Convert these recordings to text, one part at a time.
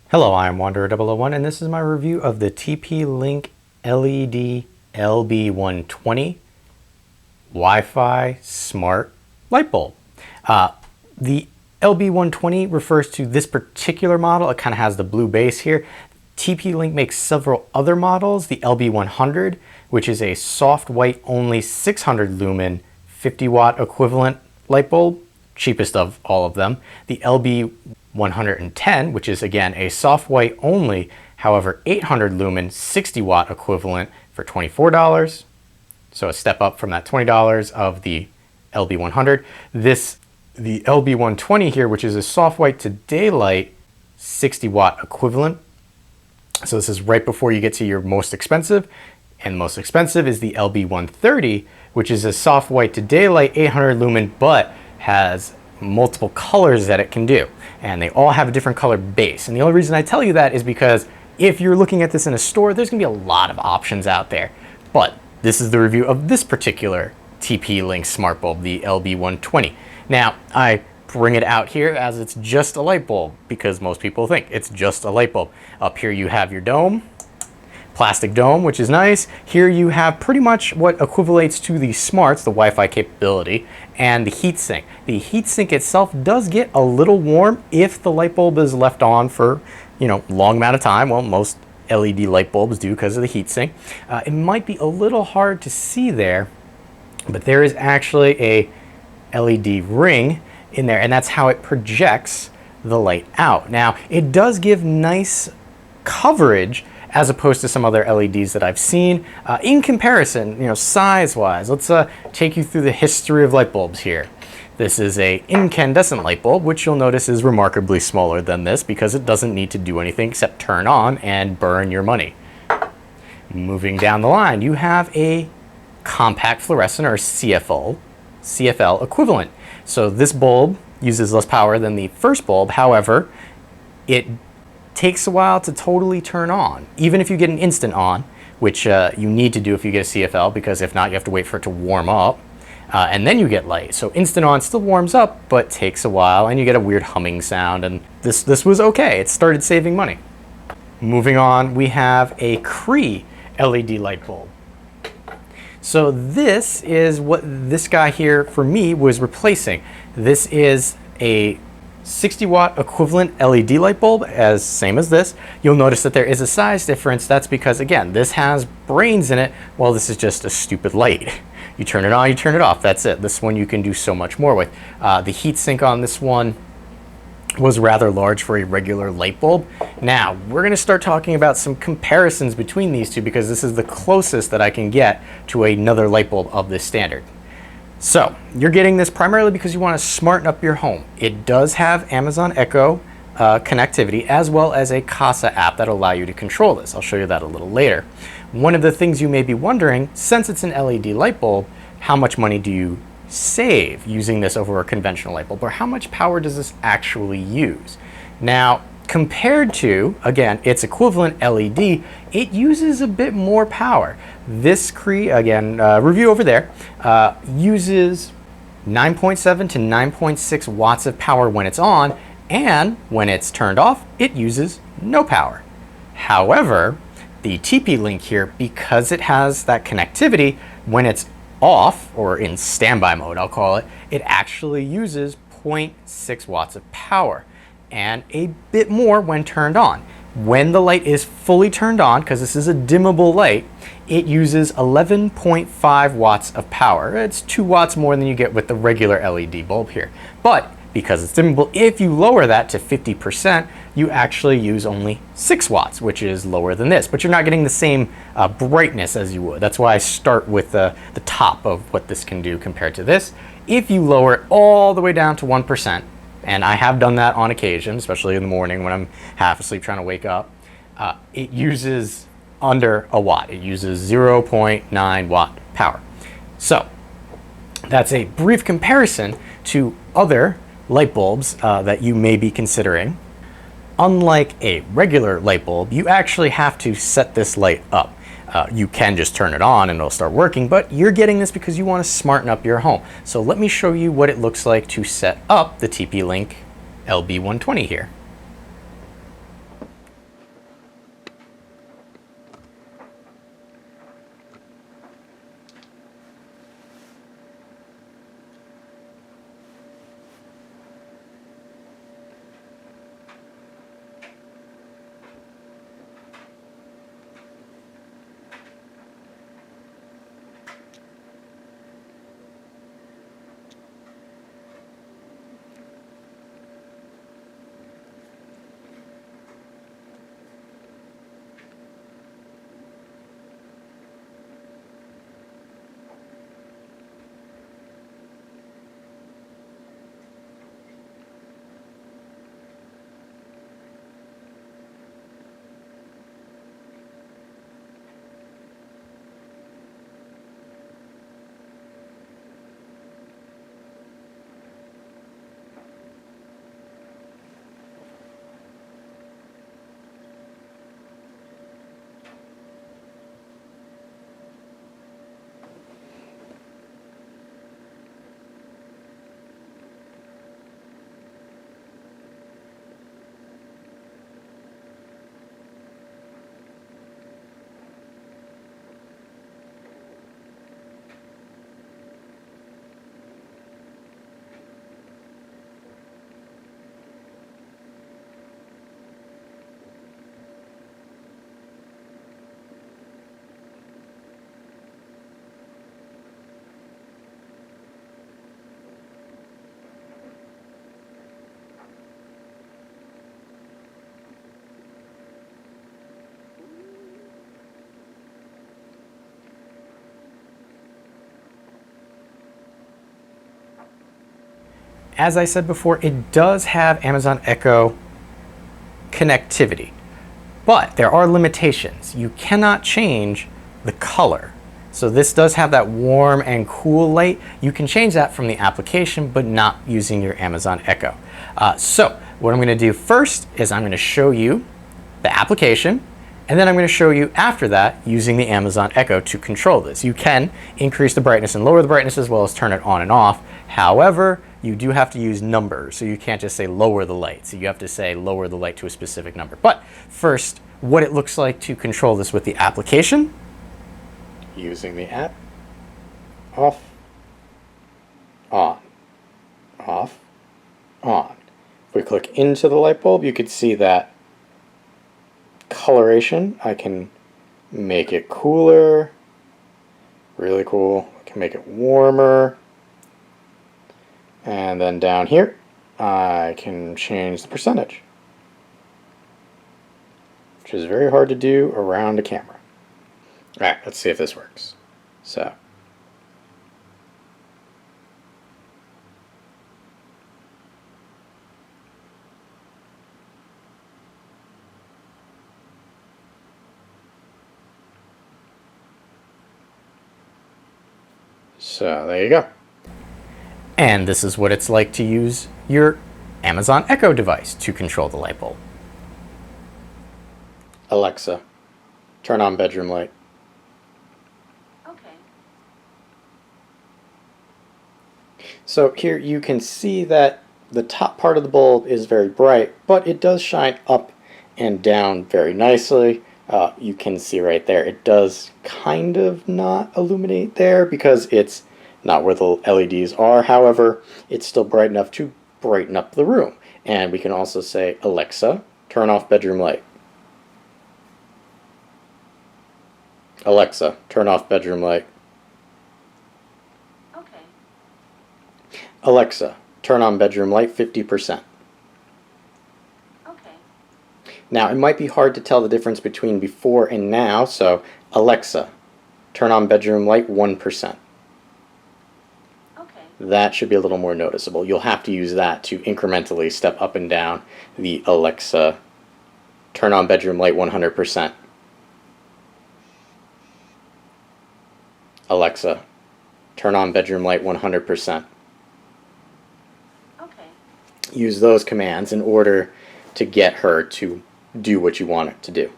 Hello, I am Wanderer001 and this is my review of the TP-Link LED LB120 Wi-Fi Smart Light Bulb. The LB120 refers to this particular model. It kind of has the blue base here. TP-Link makes several other models. The LB100, which is a soft white only 600 lumen 50 watt equivalent light bulb, cheapest of all of them. The LB110, which is again a soft white only, however 800 lumen 60 watt equivalent for $24. So a step up from that $20 of the LB100. The LB120 here, which is a soft white to daylight 60 watt equivalent. So this is right before you get to your most expensive. And most expensive is the LB130, which is a soft white to daylight 800 lumen, but has multiple colors that it can do. And they all have a different color base. And the only reason I tell you that is because if you're looking at this in a store, there's gonna be a lot of options out there. But this is the review of this particular TP-Link smart bulb, the LB120. Now, I bring it out here as it's just a light bulb because most people think it's just a light bulb. Up here you have your dome, plastic dome, which is nice. Here you have pretty much what equivalates to the smarts, the Wi-Fi capability, and the heatsink. The heatsink itself does get a little warm if the light bulb is left on for, long amount of time. Well, most LED light bulbs do because of the heatsink. It might be a little hard to see there, but there is actually a LED ring in there, and that's how it projects the light out. Now, it does give nice coverage as opposed to some other LEDs that I've seen. In comparison, size-wise, let's take you through the history of light bulbs here. This is a incandescent light bulb, which you'll notice is remarkably smaller than this because it doesn't need to do anything except turn on and burn your money. Moving down the line, you have a compact fluorescent or CFL equivalent. So this bulb uses less power than the first bulb. However, it takes a while to totally turn on, even if you get an instant on, which you need to do if you get a CFL, because if not, you have to wait for it to warm up, and then you get light. So instant on still warms up, but takes a while, and you get a weird humming sound, and this was okay. It started saving money. Moving on, we have a Cree LED light bulb. So this is what this guy here, for me, was replacing. This is a 60 watt equivalent LED light bulb, same as this. You'll notice that there is a size difference. That's because, again, this has brains in it, while this is just a stupid light. You turn it on, you turn it off, that's it. This one you can do so much more with. The heatsink on this one was rather large for a regular light bulb. Now, we're gonna start talking about some comparisons between these two because this is the closest that I can get to another light bulb of this standard. So, you're getting this primarily because you want to smarten up your home. It does have Amazon Echo connectivity, as well as a Kasa app that will allow you to control this. I'll show you that a little later. One of the things you may be wondering, since it's an LED light bulb, how much money do you save using this over a conventional light bulb, or how much power does this actually use? Now, compared to, again, its equivalent LED, it uses a bit more power. This Cree, again, review over there, uses 9.7 to 9.6 watts of power when it's on, and when it's turned off, it uses no power. However, the TP-Link here, because it has that connectivity, when it's off, or in standby mode, I'll call it, it actually uses 0.6 watts of power, and a bit more when turned on. When the light is fully turned on, because this is a dimmable light, it uses 11.5 watts of power. It's 2 watts more than you get with the regular LED bulb here. But because it's dimmable, if you lower that to 50%, you actually use only 6 watts, which is lower than this. But you're not getting the same brightness as you would. That's why I start with the top of what this can do compared to this. If you lower it all the way down to 1%, and I have done that on occasion, especially in the morning when I'm half asleep trying to wake up, it uses under a watt. It uses 0.9 watt power. So that's a brief comparison to other light bulbs that you may be considering. Unlike a regular light bulb, you actually have to set this light up. You can just turn it on and it'll start working, but you're getting this because you want to smarten up your home. So let me show you what it looks like to set up the TP-Link LB120 here. as I said before, it does have Amazon Echo connectivity, but there are limitations. You cannot change the color. So this does have that warm and cool light. You can change that from the application, but not using your Amazon Echo. So what I'm going to do first is I'm going to show you the application, and then I'm going to show you after that using the Amazon Echo to control this. You can increase the brightness and lower the brightness as well as turn it on and off. However, you do have to use numbers, so you can't just say lower the light. So you have to say lower the light to a specific number. But first, what it looks like to control this with the application. Using the app. Off, on, off, on. If we click into the light bulb, you can see that coloration. I can make it cooler, really cool. I can make it warmer. And then down here, I can change the percentage, which is very hard to do around a camera. All right, let's see if this works. So there you go. And this is what it's like to use your Amazon Echo device to control the light bulb. Alexa, turn on bedroom light. Okay. So here you can see that the top part of the bulb is very bright, but it does shine up and down very nicely. You can see right there, it does kind of not illuminate there because it's not where the LEDs are. However, it's still bright enough to brighten up the room. And we can also say, Alexa, turn off bedroom light. Alexa, turn off bedroom light. Okay. Alexa, turn on bedroom light 50%. Okay. Now, it might be hard to tell the difference between before and now, so Alexa, turn on bedroom light 1%. That should be a little more noticeable. You'll have to use that to incrementally step up and down the Alexa, turn on bedroom light 100%. Alexa, turn on bedroom light 100%. Okay. Use those commands in order to get her to do what you want it to do.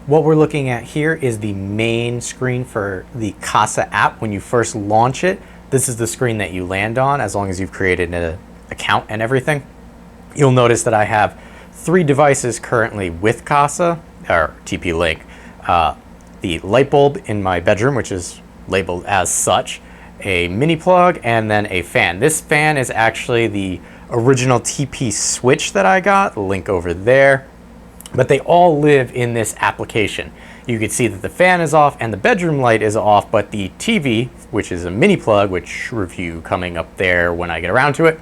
What we're looking at here is the main screen for the Kasa app. When you first launch it, this is the screen that you land on as long as you've created an account and everything. You'll notice that I have 3 devices currently with Kasa, or TP-Link. The light bulb in my bedroom, which is labeled as such, a mini plug, and then a fan. This fan is actually the original TP switch that I got, the link over there. But they all live in this application. You can see that the fan is off and the bedroom light is off, but the TV, which is a mini plug, which review coming up there when I get around to it,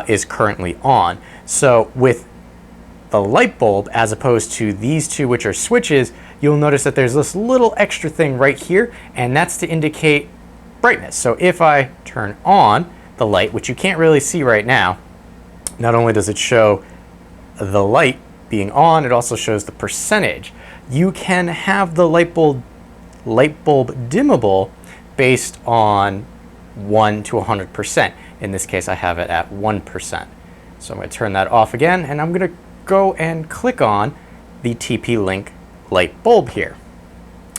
is currently on. So with the light bulb, as opposed to these two, which are switches, you'll notice that there's this little extra thing right here, and that's to indicate brightness. So if I turn on the light, which you can't really see right now, not only does it show the light being on, it also shows the percentage. You can have the light bulb dimmable based on 1 to 100%. In this case, I have it at 1%. So I'm going to turn that off again, and I'm going to go and click on the TP-Link light bulb here.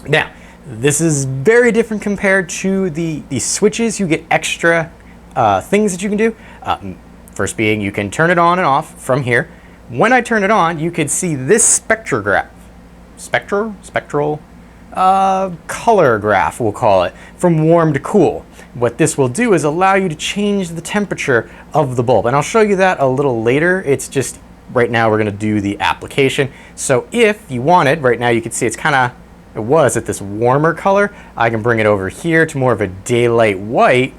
Now, this is very different compared to the switches. You get extra things that you can do. First being, you can turn it on and off from here. When I turn it on, you can see this spectral color graph, we'll call it, from warm to cool. What this will do is allow you to change the temperature of the bulb, and I'll show you that a little later. It's just right now we're going to do the application. So if you wanted, right now you can see it was at this warmer color. I can bring it over here to more of a daylight white,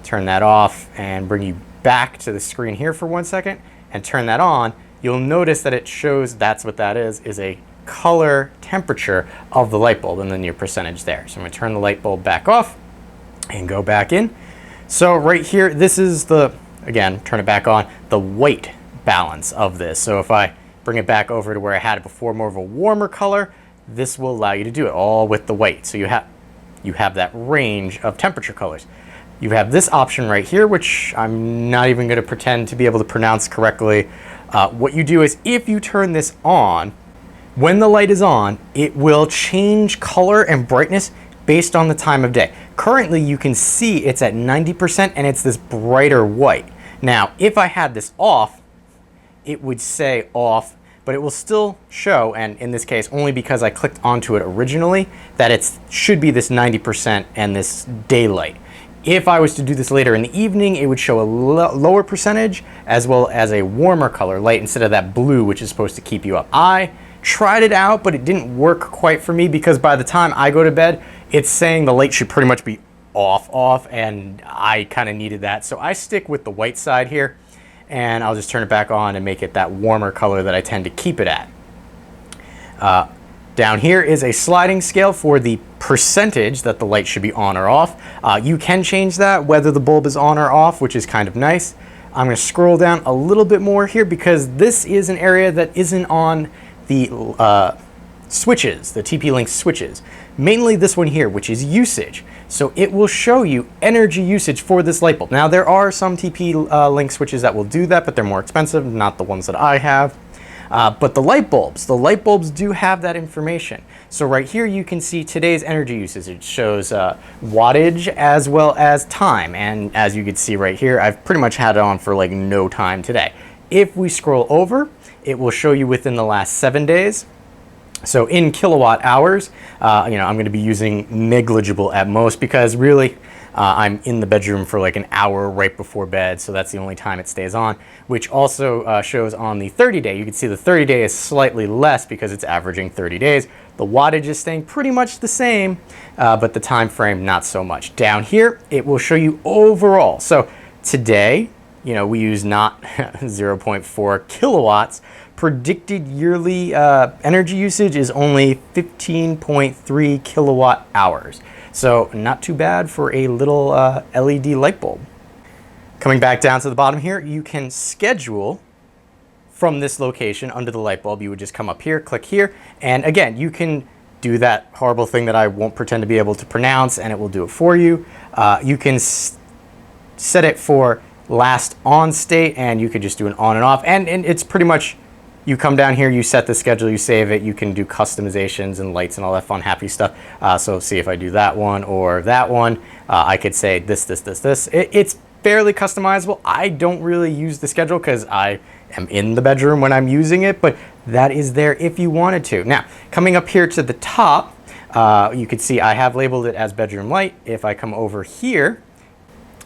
turn that off, and bring you back to the screen here for 1 second, and turn that on. You'll notice that it shows, that's what that is a color temperature of the light bulb, and then your percentage there. So I'm going to turn the light bulb back off and go back in. So right here, this is again, turn it back on, the white balance of this. So if I bring it back over to where I had it before, more of a warmer color, this will allow you to do it all with the white. So you have that range of temperature colors. You have this option right here, which I'm not even going to pretend to be able to pronounce correctly. What you do is if you turn this on, when the light is on, it will change color and brightness based on the time of day. Currently, you can see it's at 90% and it's this brighter white. Now, if I had this off, it would say off, but it will still show, and in this case, only because I clicked onto it originally, that it should be this 90% and this daylight. If I was to do this later in the evening, it would show a lower percentage as well as a warmer color light instead of that blue, which is supposed to keep you up. I tried it out, but it didn't work quite for me because by the time I go to bed, it's saying the light should pretty much be off, and I kind of needed that. So I stick with the white side here, and I'll just turn it back on and make it that warmer color that I tend to keep it at. Down here is a sliding scale for the percentage that the light should be on or off. You can change that whether the bulb is on or off, which is kind of nice. I'm going to scroll down a little bit more here because this is an area that isn't on the switches, the TP-Link switches. Mainly this one here, which is usage. So it will show you energy usage for this light bulb. Now there are some TP-Link switches that will do that, but they're more expensive, not the ones that I have. But the light bulbs do have that information. So right here you can see today's energy usage. It shows wattage as well as time. And as you can see right here, I've pretty much had it on for like no time today. If we scroll over, it will show you within the last 7 days. So in kilowatt hours, I'm going to be using negligible at most because really I'm in the bedroom for like an hour right before bed, so that's the only time it stays on, which also shows on the 30-day. You can see the 30-day is slightly less because it's averaging 30 days. The wattage is staying pretty much the same, but the time frame not so much. Down here, it will show you overall. So today, we use not 0.4 kilowatts. Predicted yearly energy usage is only 15.3 kilowatt hours. So not too bad for a little LED light bulb. Coming back down to the bottom here, you can schedule from this location under the light bulb. You would just come up here, click here, and again, you can do that horrible thing that I won't pretend to be able to pronounce, and it will do it for you. You can set it for last on state, and you could just do an on and off, and it's pretty much, you come down here, you set the schedule, you save it, you can do customizations and lights and all that fun, happy stuff. So see if I do that one or that one, I could say this. It's fairly customizable. I don't really use the schedule because I am in the bedroom when I'm using it, but that is there if you wanted to. Now, coming up here to the top, you can see I have labeled it as bedroom light. If I come over here,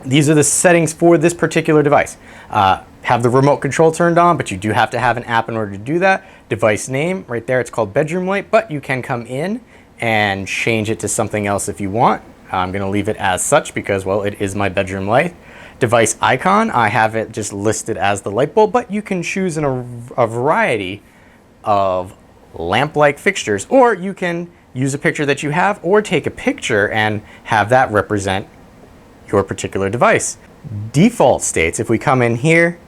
these are the settings for this particular device. Have the remote control turned on, but you do have to have an app in order to do that. Device name, right there, it's called bedroom light, but you can come in and change it to something else if you want. I'm gonna leave it as such because, well, it is my bedroom light. Device icon, I have it just listed as the light bulb, but you can choose a variety of lamp-like fixtures, or you can use a picture that you have, or take a picture and have that represent your particular device. Default states, if we come in here,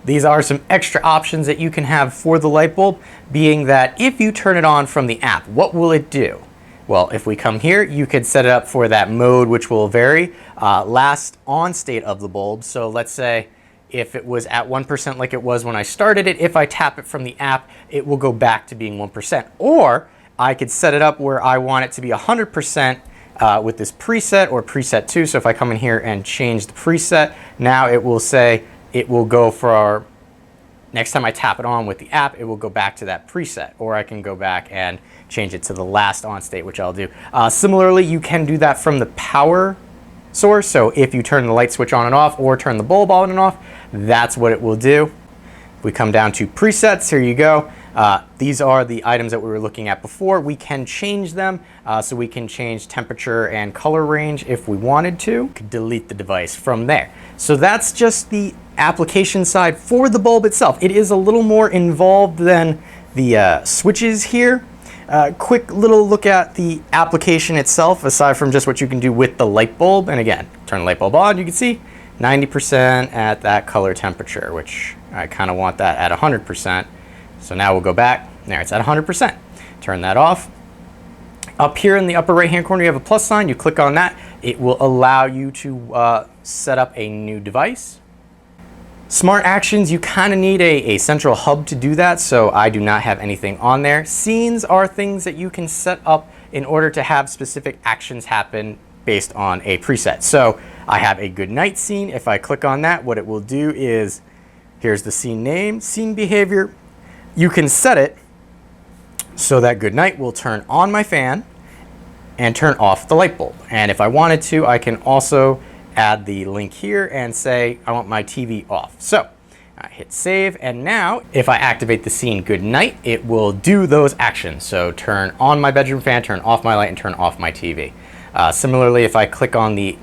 these are some extra options that you can have for the light bulb, being that if you turn it on from the app, what will it do? Well, if we come here, you could set it up for that mode, which will vary. Last on state of the bulb, so let's say if it was at 1% like it was when I started it, if I tap it from the app, it will go back to being 1%. Or I could set it up where I want it to be 100% with this preset or preset 2. So if I come in here and change the preset, now it will say it will go for our, next time I tap it on with the app, it will go back to that preset. Or I can go back and change it to the last on state, which I'll do. Similarly, you can do that from the power source. So if you turn the light switch on and off or turn the bulb on and off, that's what it will do. We come down to presets, here you go. These are the items that we were looking at before. We can change them, so we can change temperature and color range if we wanted to. We could delete the device from there. So that's just the application side for the bulb itself. It is a little more involved than the switches here. Quick little look at the application itself, aside from just what you can do with the light bulb. And again, turn the light bulb on, you can see 90% at that color temperature, which I kind of want that at 100%. So now we'll go back. There, it's at 100%. Turn that off. Up here in the upper right hand corner, you have a plus sign. You click on that. It will allow you to set up a new device. Smart actions, you kind of need a central hub to do that, so I do not have anything on there. Scenes are things that you can set up in order to have specific actions happen based on a preset. So I have a good night scene. If I click on that, what it will do is, here's the scene name, scene behavior. You can set it so that good night will turn on my fan and turn off the light bulb. And if I wanted to, I can also add the link here and say I want my TV off. So I hit save, and now if I activate the scene good night, it will do those actions. So turn on my bedroom fan, turn off my light, and turn off my TV. Similarly, if I click on the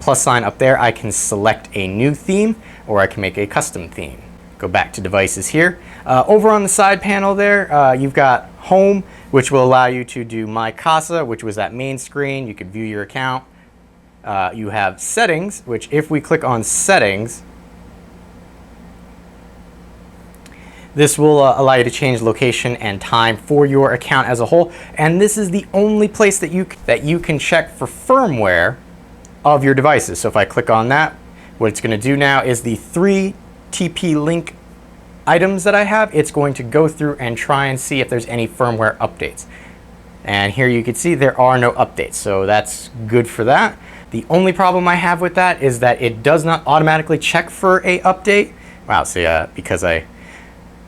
plus sign up there, I can select a new theme, or I can make a custom theme. Go back to devices here. Over on the side panel there, you've got home, which will allow you to do my Kasa, which was that main screen. You can view your account. You have settings, which if we click on settings, this will allow you to change location and time for your account as a whole. And this is the only place that you can check for firmware of your devices. So if I click on that, what it's going to do now is the 3 TP-Link items that I have, it's going to go through and try and see if there's any firmware updates. And here you can see there are no updates, so that's good for that. The only problem I have with that is that it does not automatically check for a update. Wow, see, because I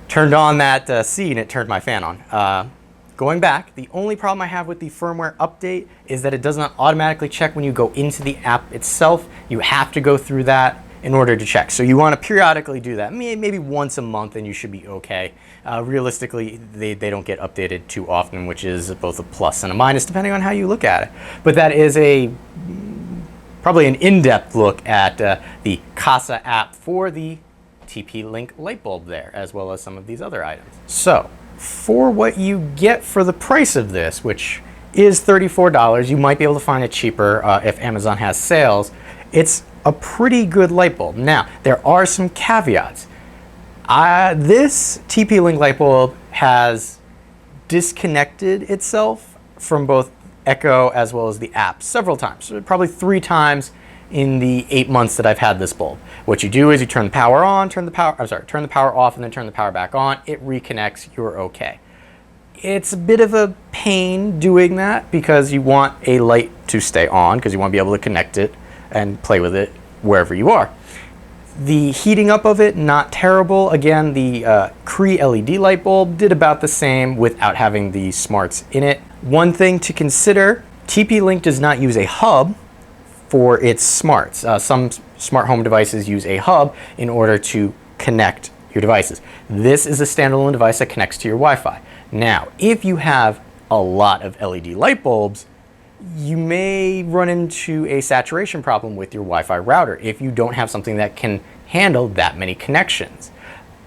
turned on that scene, it turned my fan on. Going back, the only problem I have with the firmware update is that it does not automatically check when you go into the app itself. You have to go through that in order to check. So you want to periodically do that, maybe once a month, and you should be okay. Realistically, they don't get updated too often, which is both a plus and a minus depending on how you look at it. But that is probably an in-depth look at the Kasa app for the TP-Link light bulb there, as well as some of these other items. So for what you get for the price of this, which is $34, you might be able to find it cheaper if Amazon has sales. It's a pretty good light bulb. Now, there are some caveats. This TP-Link light bulb has disconnected itself from both Echo as well as the app several times, so probably 3 times in the 8 months that I've had this bulb. What you do is you turn the power on, turn the power off, and then turn the power back on. It reconnects, you're okay. It's a bit of a pain doing that because you want a light to stay on because you want to be able to connect it and play with it wherever you are. The heating up of it, not terrible. Again, the Cree LED light bulb did about the same without having the smarts in it. One thing to consider, TP-Link does not use a hub for its smarts. Some smart home devices use a hub in order to connect your devices. This is a standalone device that connects to your Wi-Fi. Now, if you have a lot of LED light bulbs, you may run into a saturation problem with your Wi-Fi router if you don't have something that can handle that many connections.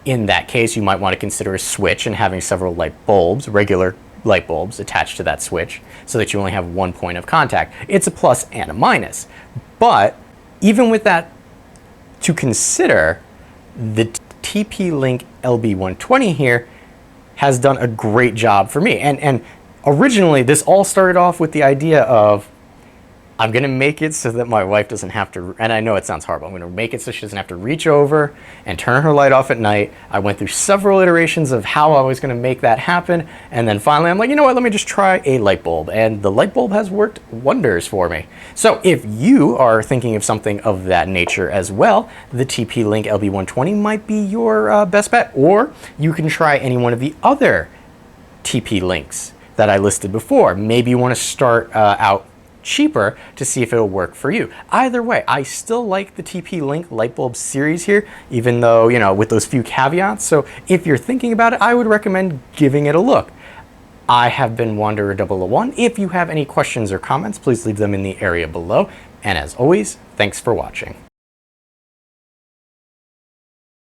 In that case, you might want to consider a switch and having several light bulbs, regular light bulbs, attached to that switch so that you only have one point of contact. It's a plus and a minus. But even with that to consider, the TP-Link LB120 here has done a great job for me. And originally, this all started off with the idea of, I'm going to make it so that my wife doesn't have to, and I know it sounds horrible, I'm going to make it so she doesn't have to reach over and turn her light off at night. I went through several iterations of how I was going to make that happen, and then finally I'm like, you know what, let me just try a light bulb, and the light bulb has worked wonders for me. So if you are thinking of something of that nature as well, the TP-Link LB120 might be your best bet, or you can try any one of the other TP-Links that I listed before. Maybe you want to start out cheaper to see if it'll work for you. Either way, I still like the TP-Link light bulb series here, even though, you know, with those few caveats. So if you're thinking about it, I would recommend giving it a look. I have been Wanderer 001. If you have any questions or comments, please leave them in the area below. And as always, thanks for watching.